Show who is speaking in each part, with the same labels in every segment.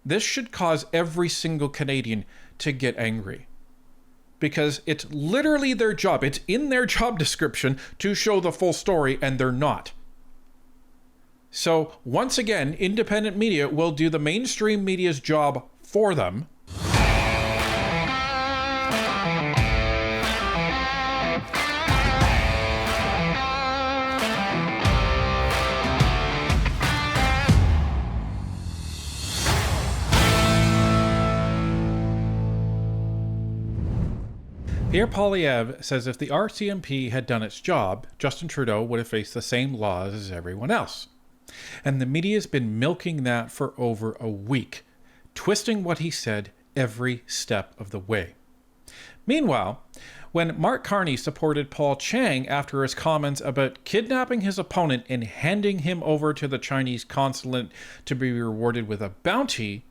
Speaker 1: This should cause every single Canadian to get angry. Because it's literally their job. It's in their job description to show the full story, and they're not. So, once again, independent media will do the mainstream media's job for them. Pierre Poilievre says if the RCMP had done its job, Justin Trudeau would have faced the same laws as everyone else. And the media's been milking that for over a week, twisting what he said every step of the way. Meanwhile, when Mark Carney supported Paul Chang after his comments about kidnapping his opponent and handing him over to the Chinese consulate to be rewarded with a bounty,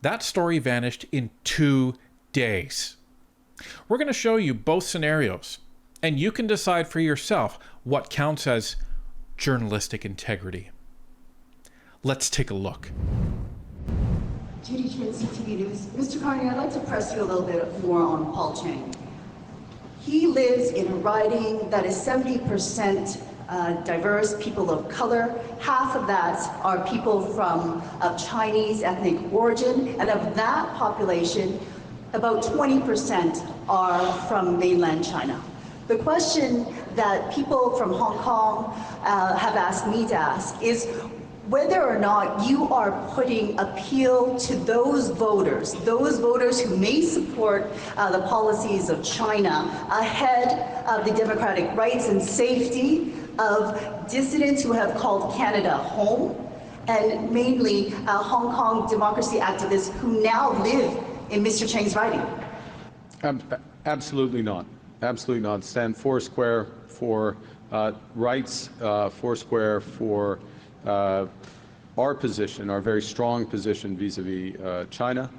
Speaker 1: that story vanished in 2 days. We're going to show you both scenarios, and you can decide for yourself what counts as journalistic integrity. Let's take a look.
Speaker 2: Judy Chin, CTV News. Mr. Carney, I'd like to press you a little bit more on Paul Chang. He lives in a riding that is 70% diverse, people of color. Half of that are people of Chinese ethnic origin, and of that population, about 20% are from mainland China. The question that people from Hong Kong have asked me to ask is whether or not you are putting appeal to those voters who may support the policies of China ahead of the democratic rights and safety of dissidents who have called Canada home, and mainly Hong Kong democracy activists who now live in Mr. Chang's riding?
Speaker 3: Absolutely not. Absolutely not. Stand foursquare for rights, foursquare for our position, our very strong position vis-a-vis China,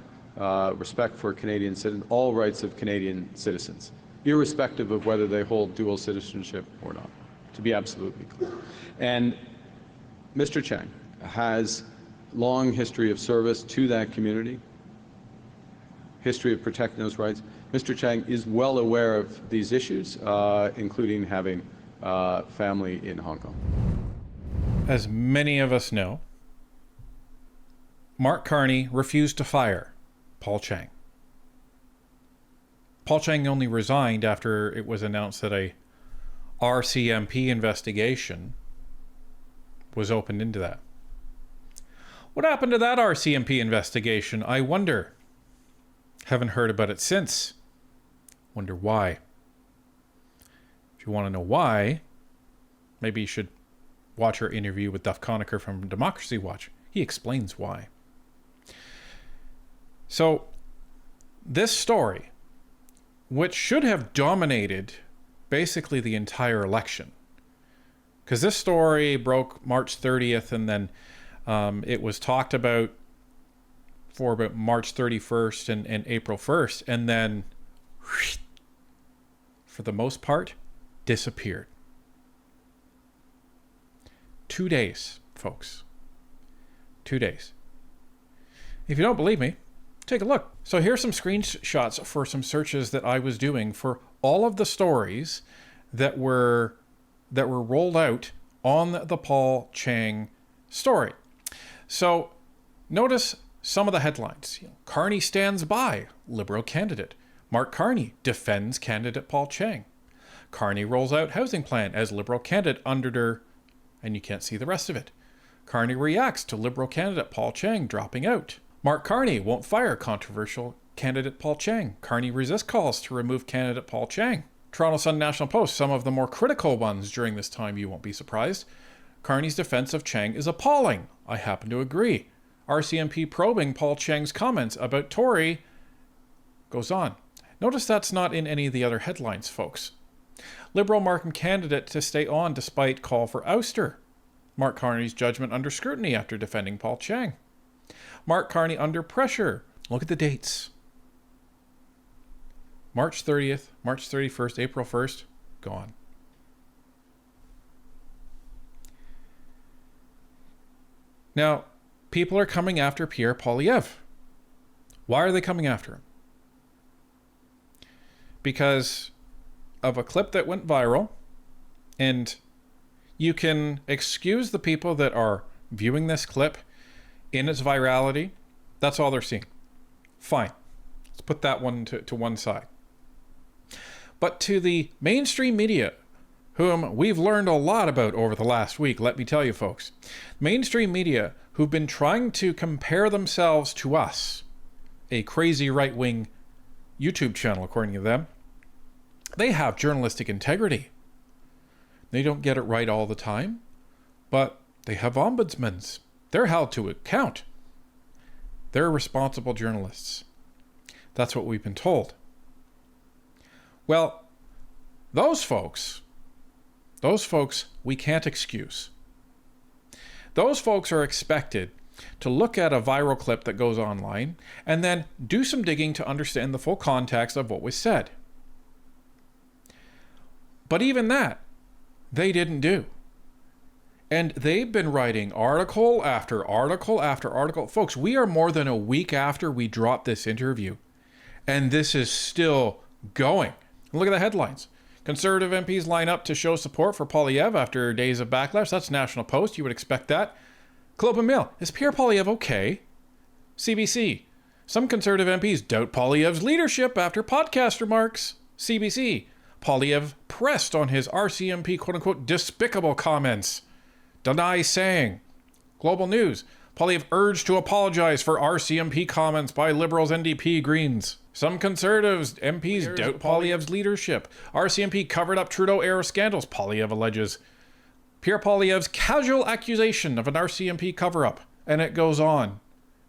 Speaker 3: respect for Canadian citizens, all rights of Canadian citizens, irrespective of whether they hold dual citizenship or not, to be absolutely clear. And Mr. Chang has long history of service to that community, history of protecting those rights. Mr. Chang is well aware of these issues, including having family in Hong Kong.
Speaker 1: As many of us know, Mark Carney refused to fire Paul Chang. Paul Chang only resigned after it was announced that a RCMP investigation was opened into that. What happened to that RCMP investigation, I wonder? Haven't heard about it since. Wonder why. If you want to know why, maybe you should watch our interview with Duff Conacher from Democracy Watch. He explains why. So, this story, which should have dominated basically the entire election, because this story broke March 30th, and then it was talked about for about March 31st and April 1st, and then, for the most part, disappeared. 2 days, folks. 2 days. If you don't believe me, take a look. So here's some screenshots for some searches that I was doing for all of the stories that were rolled out on the Paul Chang story. So notice some of the headlines. Carney stands by Liberal candidate. Mark Carney defends candidate Paul Chang. Carney rolls out housing plan as Liberal candidate under, and you can't see the rest of it. Carney reacts to Liberal candidate Paul Chang dropping out. Mark Carney won't fire controversial candidate Paul Chang. Carney resists calls to remove candidate Paul Chang. Toronto Sun National Post, some of the more critical ones during this time, you won't be surprised. Carney's defense of Chang is appalling. I happen to agree. RCMP probing Paul Chang's comments about Tory goes on. Notice that's not in any of the other headlines, folks. Liberal Markham candidate to stay on despite call for ouster. Mark Carney's judgment under scrutiny after defending Paul Chang. Mark Carney under pressure. Look at the dates. March 30th, March 31st, April 1st, gone. Now, people are coming after Pierre Poilievre Why are they coming after him? Because of a clip that went viral, and you can excuse the people that are viewing this clip in its virality. That's all they're seeing. Fine. Let's put that one to one side. But to the mainstream media, whom we've learned a lot about over the last week, let me tell you folks, mainstream media who've been trying to compare themselves to us, a crazy right-wing YouTube channel, according to them, they have journalistic integrity. They don't get it right all the time, but they have ombudsmen. They're held to account. They're responsible journalists. That's what we've been told. Well, those folks we can't excuse. Those folks are expected to look at a viral clip that goes online and then do some digging to understand the full context of what was said. But even that, they didn't do. And they've been writing article after article after article. Folks, we are more than a week after we dropped this interview, and this is still going. Look at the headlines. Conservative MPs line up to show support for Poilievre after days of backlash. That's National Post. You would expect that. Globe and Mail. Is Pierre Poilievre okay? CBC. Some Conservative MPs doubt Poilievre's leadership after podcast remarks. CBC. Poilievre pressed on his RCMP quote-unquote despicable comments. Deny saying. Global News. Poilievre urged to apologize for RCMP comments by Liberals, NDP, Greens. Some Conservatives MPs doubt Poilievre's leadership. RCMP covered up Trudeau-era scandals, Poilievre alleges. Pierre Poilievre's casual accusation of an RCMP cover-up. And it goes on.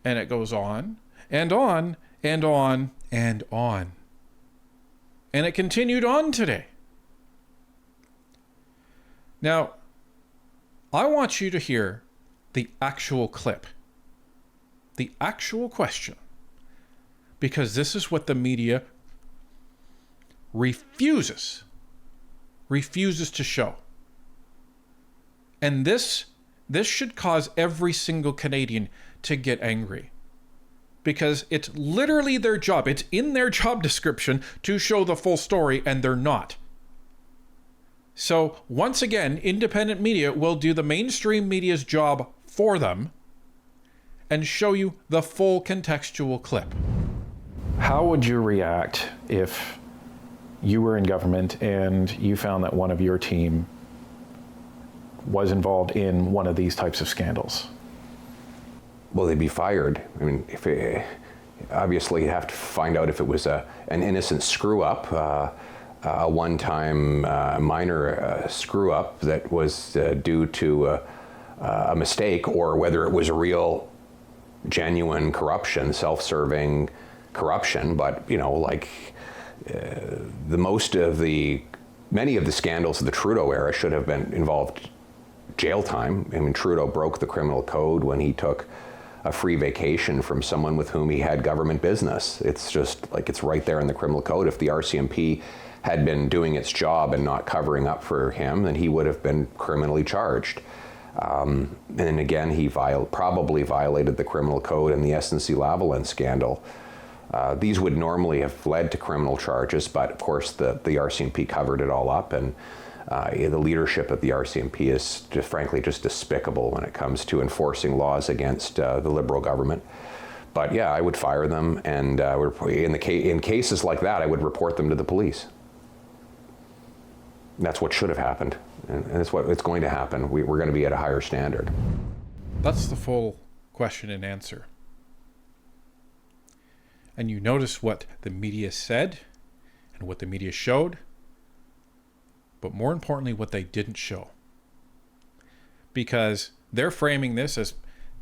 Speaker 1: And it goes on. And on. And on. And on. And it continued on today. Now, I want you to hear the actual clip. The actual question. Because this is what the media refuses to show. And this should cause every single Canadian to get angry. Because it's literally their job. It's in their job description to show the full story, and they're not. So, once again, independent media will do the mainstream media's job for them and show you the full contextual clip.
Speaker 4: How would you react if you were in government and you found that one of your team was involved in one of these types of scandals?
Speaker 5: Well, they'd be fired. I mean, obviously you have to find out if it was an innocent screw-up, a one-time minor screw-up that was due to a mistake, or whether it was a real, genuine corruption, self-serving corruption. But, you know, like many of the scandals of the Trudeau era should have been involved jail time. I mean, Trudeau broke the criminal code when he took a free vacation from someone with whom he had government business. It's just like, it's right there in the criminal code. If the RCMP had been doing its job and not covering up for him, then he would have been criminally charged. And then again, he probably violated the criminal code in the SNC-Lavalin scandal. These would normally have led to criminal charges, but of course the RCMP covered it all up, and the leadership of the RCMP is frankly just despicable when it comes to enforcing laws against the Liberal government. But yeah, I would fire them, and in cases like that, I would report them to the police. That's what should have happened, and that's what it's going to happen. We're going to be at a higher standard.
Speaker 1: That's the full question and answer. And you notice what the media said and what the media showed, but more importantly, what they didn't show. Because they're framing this as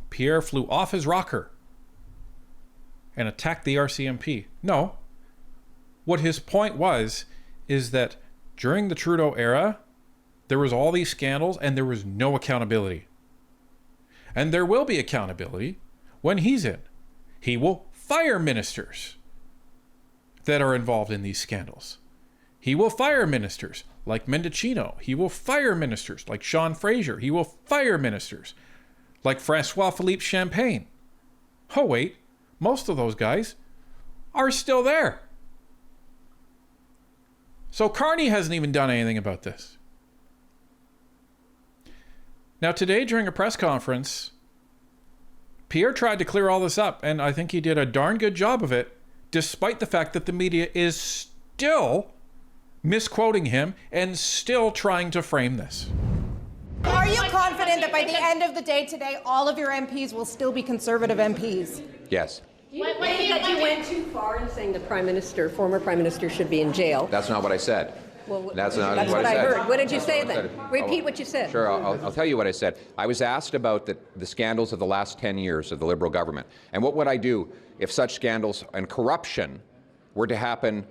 Speaker 1: Pierre flew off his rocker and attacked the RCMP. No. What his point is that during the Trudeau era, there was all these scandals and there was no accountability. And there will be accountability when he's in. He will fire ministers that are involved in these scandals. He will fire ministers like Mendicino. He will fire ministers like Sean Fraser. He will fire ministers like Francois Philippe Champagne. Oh wait, most of those guys are still there. So Carney hasn't even done anything about this. Now today during a press conference, Pierre tried to clear all this up, and I think he did a darn good job of it, despite the fact that the media is still misquoting him and still trying to frame this.
Speaker 6: Are you confident that by the end of the day today, all of your MPs will still be Conservative MPs?
Speaker 5: Yes.
Speaker 7: Do you think that you went too far in saying the Prime Minister, former Prime Minister, should be in jail?
Speaker 5: That's not what I said.
Speaker 7: Well,
Speaker 5: That's not
Speaker 7: that's
Speaker 5: what
Speaker 7: what
Speaker 5: I
Speaker 7: I
Speaker 5: said.
Speaker 7: heard. What did you
Speaker 5: That's
Speaker 7: say
Speaker 5: not what I
Speaker 7: then?
Speaker 5: said.
Speaker 7: Repeat what you said.
Speaker 5: Sure, I'll tell you what I said. I was asked about the scandals of the last 10 years of the Liberal government. And what would I do if such scandals and corruption were to happen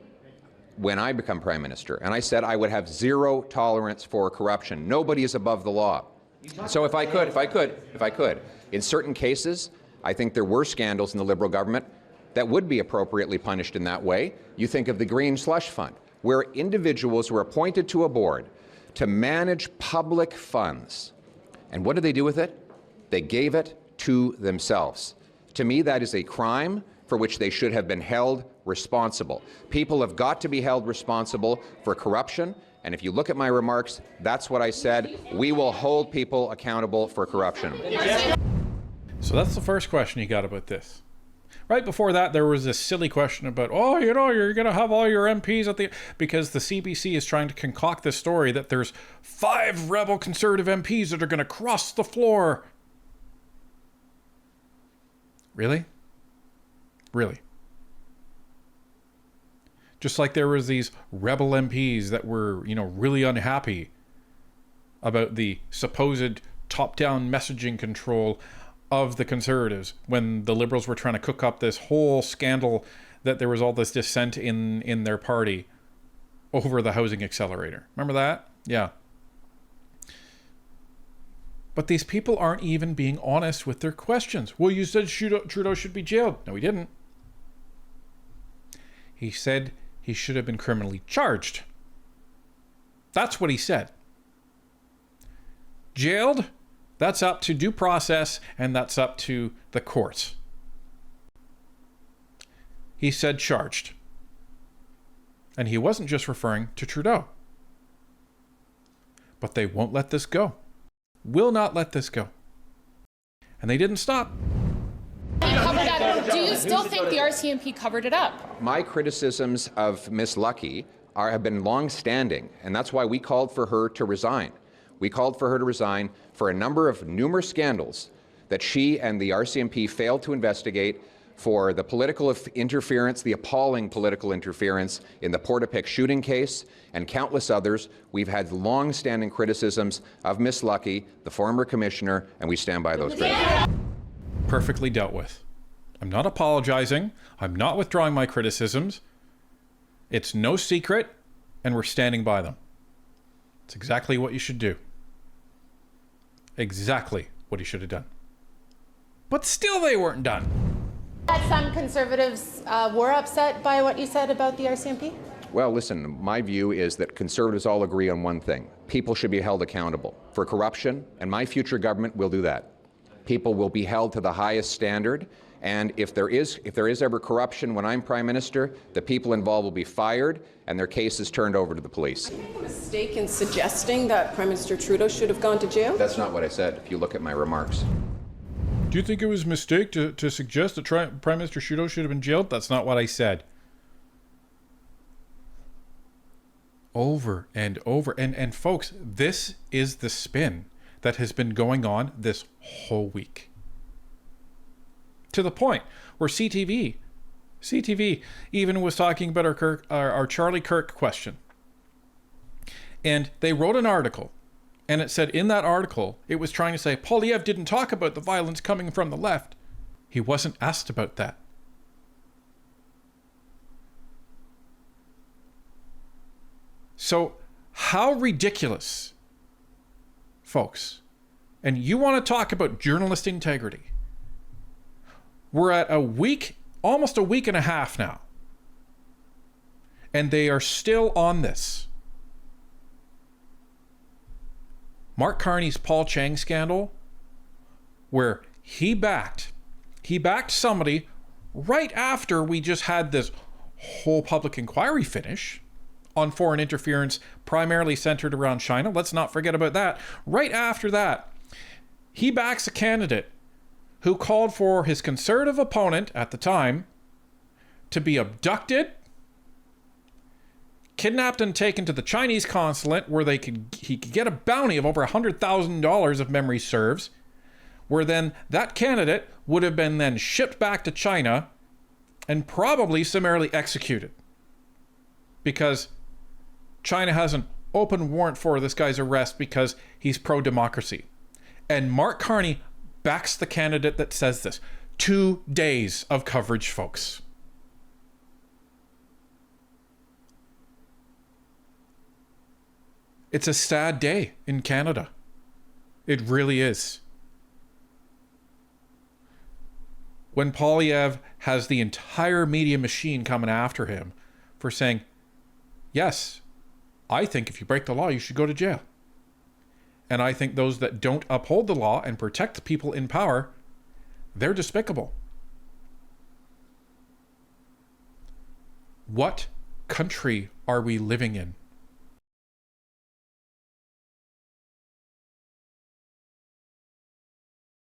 Speaker 5: when I become Prime Minister? And I said I would have zero tolerance for corruption. Nobody is above the law. So if I could, in certain cases, I think there were scandals in the Liberal government that would be appropriately punished in that way. You think of the Green Slush Fund, where individuals were appointed to a board to manage public funds. And what did they do with it? They gave it to themselves. To me, that is a crime for which they should have been held responsible. People have got to be held responsible for corruption. And if you look at my remarks, that's what I said. We will hold people accountable for corruption.
Speaker 1: So that's the first question you got about this. Right before that, there was this silly question about, oh, you know, you're going to have all your MPs at the... Because the CBC is trying to concoct this story that there's 5 rebel Conservative MPs that are going to cross the floor. Really? Really? Just like there was these rebel MPs that were, you know, really unhappy about the supposed top-down messaging control of the Conservatives when the Liberals were trying to cook up this whole scandal that there was all this dissent in their party over the housing accelerator. Remember that? Yeah. But these people aren't even being honest with their questions. Well, you said Trudeau should be jailed. No, he didn't. He said he should have been criminally charged. That's what he said. Jailed? That's up to due process, and that's up to the courts. He said charged. And he wasn't just referring to Trudeau. But they won't let this go. Will not let this go. And they didn't stop.
Speaker 8: Do you still think the RCMP covered it up?
Speaker 5: My criticisms of Ms. Lucky have been long-standing, and that's why we called for her to resign. We called for her to resign for a number of numerous scandals that she and the RCMP failed to investigate, for the political interference, the appalling political interference in the Portapique shooting case, and countless others. We've had long-standing criticisms of Ms. Lucky, the former commissioner, and we stand by those criticisms.
Speaker 1: Perfectly dealt with. I'm not apologizing. I'm not withdrawing my criticisms. It's no secret, and we're standing by them. It's exactly what you should do. Exactly what he should have done. But still they weren't done.
Speaker 8: Some Conservatives were upset by what you said about the RCMP?
Speaker 5: Well, listen, my view is that Conservatives all agree on one thing. People should be held accountable for corruption, and my future government will do that. People will be held to the highest standard, and if there is ever corruption when I'm Prime Minister, the people involved will be fired and their cases turned over to the police.
Speaker 7: A mistake in suggesting that Prime Minister Trudeau should have gone to jail?
Speaker 5: That's not what I said, if you look at my remarks.
Speaker 1: Do you think it was a mistake to suggest that Prime Minister Trudeau should have been jailed? That's not what I said. Over and over. And folks, this is the spin that has been going on this whole week. To the point where CTV even was talking about our Charlie Kirk question. And they wrote an article, and it said in that article, it was trying to say, Poilievre didn't talk about the violence coming from the left. He wasn't asked about that. So how ridiculous, folks, and you want to talk about journalist integrity. We're at almost a week and a half now, and they are still on this. Mark Carney's Paul Chang scandal, where he backed somebody right after we just had this whole public inquiry finish on foreign interference, primarily centered around China. Let's not forget about that. Right after that, he backs a candidate who called for his conservative opponent at the time to be abducted, kidnapped and taken to the Chinese consulate where he could get a bounty of over $100,000 if memory serves, where then that candidate would have been then shipped back to China and probably summarily executed, because China has an open warrant for this guy's arrest because he's pro-democracy. And Mark Carney backs the candidate that says this. 2 days of coverage, folks. It's a sad day in Canada. It really is. When Poilievre has the entire media machine coming after him for saying, yes, I think if you break the law, you should go to jail. And I think those that don't uphold the law and protect the people in power, they're despicable. What country are we living in?